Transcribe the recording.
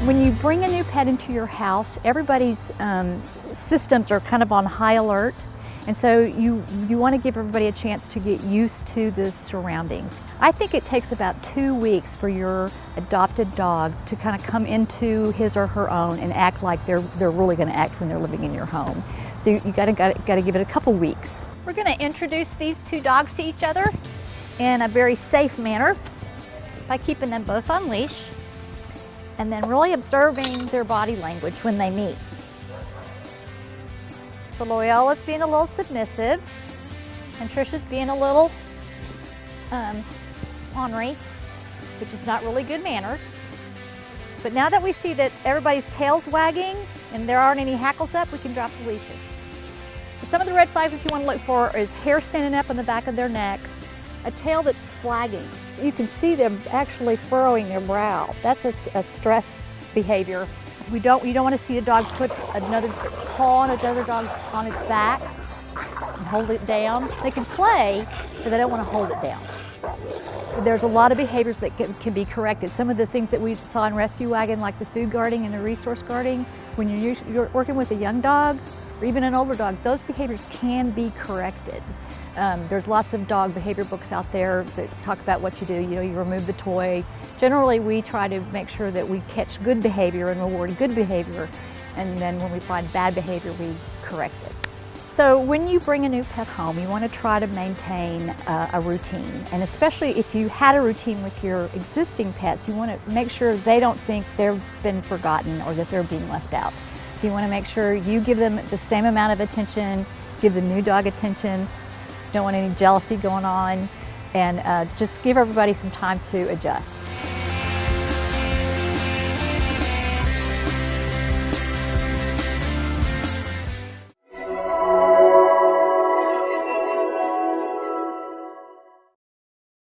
When you bring a new pet into your house, everybody's systems are kind of on high alert. And so you want to give everybody a chance to get used to the surroundings. I think it takes about 2 weeks for your adopted dog to kind of come into his or her own and act like they're really going to act when they're living in your home. So you got to give it a couple weeks. We're going to introduce these two dogs to each other in a very safe manner by keeping them both on leash and then really observing their body language when they meet. So Loyola's being a little submissive, and Trisha's being a little ornery, which is not really good manners. But now that we see that everybody's tail's wagging and there aren't any hackles up, we can drop the leashes. So some of the red flags that you want to look for is hair standing up on the back of their neck, a tail that's flagging. You can see them actually furrowing their brow. That's a stress behavior. You don't want to see a dog put another paw on another dog on its back and hold it down. They can play, but they don't want to hold it down. There's a lot of behaviors that can be corrected. Some of the things that we saw in Rescue Wagon, like the food guarding and the resource guarding, when you're working with a young dog or even an older dog, those behaviors can be corrected. There's lots of dog behavior books out there that talk about what you do. You remove the toy. Generally, we try to make sure that we catch good behavior and reward good behavior, and then when we find bad behavior, we correct it. So when you bring a new pet home, you want to try to maintain a routine, and especially if you had a routine with your existing pets, you want to make sure they don't think they've been forgotten or that they're being left out. So you want to make sure you give them the same amount of attention, give the new dog attention, don't want any jealousy going on, and just give everybody some time to adjust.